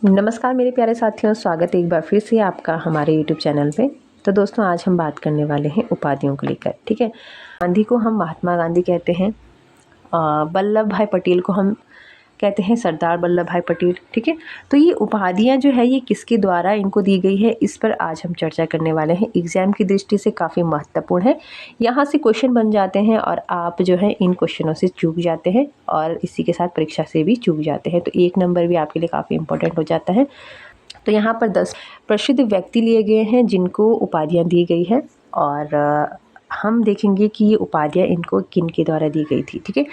नमस्कार मेरे प्यारे साथियों, स्वागत है एक बार फिर से आपका हमारे यूट्यूब चैनल पे। तो दोस्तों आज हम बात करने वाले हैं उपाधियों को लेकर। ठीक है, गांधी को हम महात्मा गांधी कहते हैं, वल्लभ भाई पटेल को हम कहते हैं सरदार वल्लभ भाई पटेल। ठीक है, तो ये उपाधियां जो है ये किसके द्वारा इनको दी गई है, इस पर आज हम चर्चा करने वाले हैं। एग्जाम की दृष्टि से काफ़ी महत्वपूर्ण है, यहाँ से क्वेश्चन बन जाते हैं और आप जो है इन क्वेश्चनों से चूक जाते हैं और इसी के साथ परीक्षा से भी चूक जाते हैं, तो 1 नंबर भी आपके लिए काफ़ी इंपॉर्टेंट हो जाता है। तो यहाँ पर 10 प्रसिद्ध व्यक्ति लिए गए हैं जिनको उपाधियाँ दी गई है और हम देखेंगे कि ये उपाधियाँ इनको किन के द्वारा दी गई थी। ठीक है,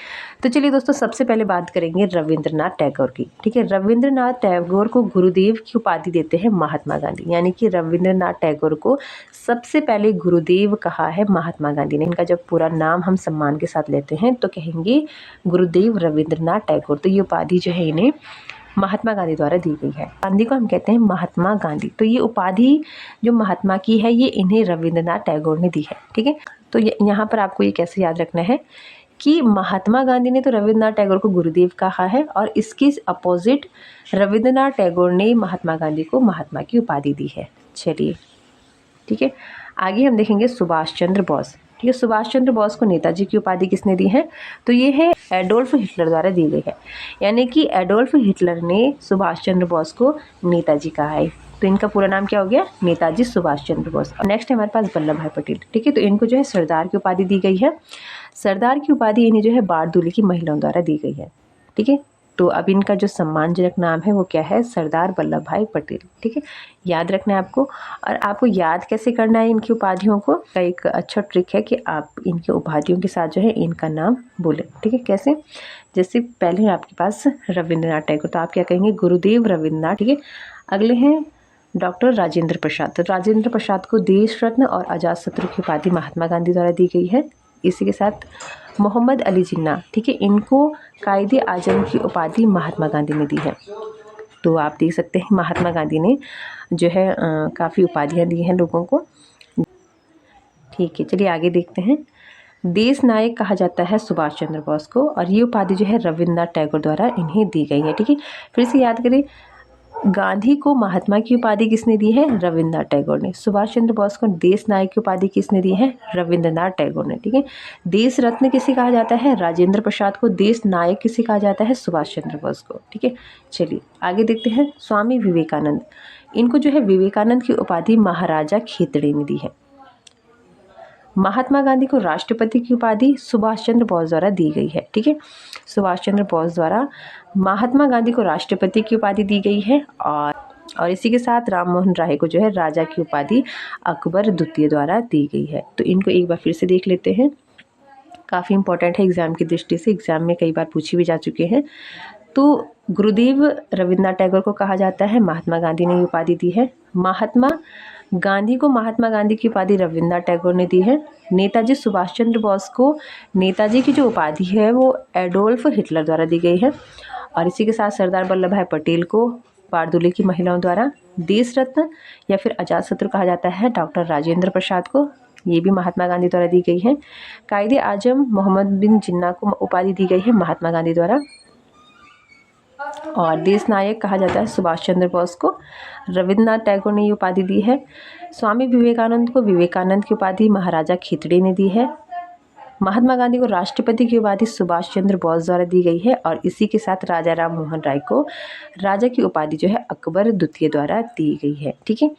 तो चलिए दोस्तों सबसे पहले बात करेंगे रविंद्रनाथ टैगोर की। ठीक है, रविंद्रनाथ टैगोर को गुरुदेव की उपाधि देते हैं महात्मा गांधी, यानी कि रविंद्रनाथ टैगोर को सबसे पहले गुरुदेव कहा है महात्मा गांधी ने। इनका जब पूरा नाम हम सम्मान के साथ लेते हैं तो कहेंगे गुरुदेव रविंद्रनाथ टैगोर। तो ये उपाधि जो है इन्हें महात्मा गांधी द्वारा दी गई है। गांधी को हम कहते हैं महात्मा गांधी, तो ये उपाधि जो महात्मा की है ये इन्हें रविंद्रनाथ टैगोर ने दी है। ठीक है, तो यहाँ पर आपको ये कैसे याद रखना है कि महात्मा गांधी ने तो रविंद्रनाथ टैगोर को गुरुदेव कहा है और इसके अपोजिट रविंद्रनाथ टैगोर ने महात्मा गांधी को महात्मा की उपाधि दी है। चलिए ठीक है, आगे हम देखेंगे सुभाष चंद्र बोस। ठीक है, सुभाष चंद्र बोस को नेताजी की उपाधि किसने दी है, तो ये है एडोल्फ हिटलर द्वारा दी गई है, यानी कि एडोल्फ हिटलर ने सुभाष चंद्र बोस को नेताजी कहा है। तो इनका पूरा नाम क्या हो गया, नेताजी सुभाष चंद्र बोस। और नेक्स्ट है हमारे पास वल्लभ भाई पटेल। ठीक है, तो इनको जो है सरदार की उपाधि दी गई है। सरदार की उपाधि इन्हें जो है बारदोली की महिलाओं द्वारा दी गई है। ठीक है, तो अब इनका जो सम्मानजनक नाम है वो क्या है, सरदार वल्लभ भाई पटेल। ठीक है, याद रखना है आपको। और आपको याद कैसे करना है इनकी उपाधियों को, का एक अच्छा ट्रिक है कि आप इनकी उपाधियों के साथ जो है इनका नाम बोलें। ठीक है, कैसे, जैसे पहले है आपके पास रविंद्रनाथ टैगोर, तो आप क्या कहेंगे गुरुदेव रविंद्रनाथ। ठीक है, अगले हैं डॉक्टर राजेंद्र प्रसाद। तो राजेंद्र प्रसाद को देश रत्न और अजातशत्रु की उपाधि महात्मा गांधी द्वारा दी गई है। इसी के साथ मोहम्मद अली जिन्ना, ठीक है, इनको कायदे आजम की उपाधि महात्मा गांधी ने दी है। तो आप देख सकते हैं महात्मा गांधी ने जो है काफ़ी उपाधियां दी हैं लोगों को। ठीक है, चलिए आगे देखते हैं। देश नायक कहा जाता है सुभाष चंद्र बोस को और ये उपाधि जो है रविंद्रनाथ टैगोर द्वारा इन्हें दी गई है। ठीक है, फिर से याद करें, गांधी को महात्मा की उपाधि किसने दी है, रविंद्रनाथ टैगोर ने। सुभाष चंद्र बोस को देश नायक की उपाधि किसने दी है, रविंद्रनाथ टैगोर ने। ठीक है, देश रत्न किसे कहा जाता है, राजेंद्र प्रसाद को। देश नायक किसे कहा जाता है, सुभाष चंद्र बोस को। ठीक है, चलिए आगे देखते हैं। स्वामी विवेकानंद, इनको जो है विवेकानंद की उपाधि महाराजा खेतड़े ने दी है। महात्मा गांधी को राष्ट्रपति की उपाधि सुभाष चंद्र बोस द्वारा दी गई है। ठीक है, सुभाष चंद्र बोस द्वारा महात्मा गांधी को राष्ट्रपति की उपाधि दी गई है और इसी के साथ राम मोहन राय को जो है राजा की उपाधि अकबर द्वितीय द्वारा दी गई है। तो इनको एक बार फिर से देख लेते हैं, काफ़ी इंपॉर्टेंट है एग्जाम की दृष्टि से, एग्जाम में कई बार पूछी भी जा चुके हैं। तो गुरुदेव रविंद्रनाथ टैगोर को कहा जाता है, महात्मा गांधी ने उपाधि दी है। महात्मा गांधी को महात्मा गांधी की उपाधि रविंद्रनाथ टैगोर ने दी है। नेताजी सुभाष चंद्र बोस को नेताजी की जो उपाधि है वो एडोल्फ हिटलर द्वारा दी गई है। और इसी के साथ सरदार वल्लभ भाई पटेल को बारदोली की महिलाओं द्वारा। देश रत्न या फिर अजातशत्रु कहा जाता है डॉक्टर राजेंद्र प्रसाद को, ये भी महात्मा गांधी द्वारा दी गई है। कायदे आजम मोहम्मद बिन जिन्ना को उपाधि दी गई है महात्मा गांधी द्वारा। और देश नायक कहा जाता है सुभाष चंद्र बोस को, रविंद्रनाथ टैगोर ने ये उपाधि दी है। स्वामी विवेकानंद को विवेकानंद की उपाधि महाराजा खेतड़े ने दी है। महात्मा गांधी को राष्ट्रपति की उपाधि सुभाष चंद्र बोस द्वारा दी गई है और इसी के साथ राजा राम मोहन राय को राजा की उपाधि जो है अकबर द्वितीय द्वारा दी गई है। ठीक है,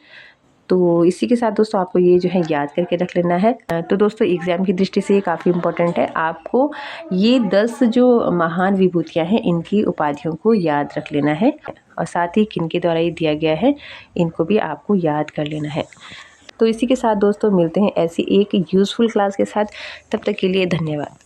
तो इसी के साथ दोस्तों आपको ये जो है याद करके रख लेना है। तो दोस्तों एग्ज़ाम की दृष्टि से ये काफ़ी इंपॉर्टेंट है, आपको ये 10 जो महान विभूतियाँ हैं इनकी उपाधियों को याद रख लेना है और साथ ही किनके द्वारा ये दिया गया है इनको भी आपको याद कर लेना है। तो इसी के साथ दोस्तों मिलते हैं ऐसी एक यूज़फुल क्लास के साथ, तब तक के लिए धन्यवाद।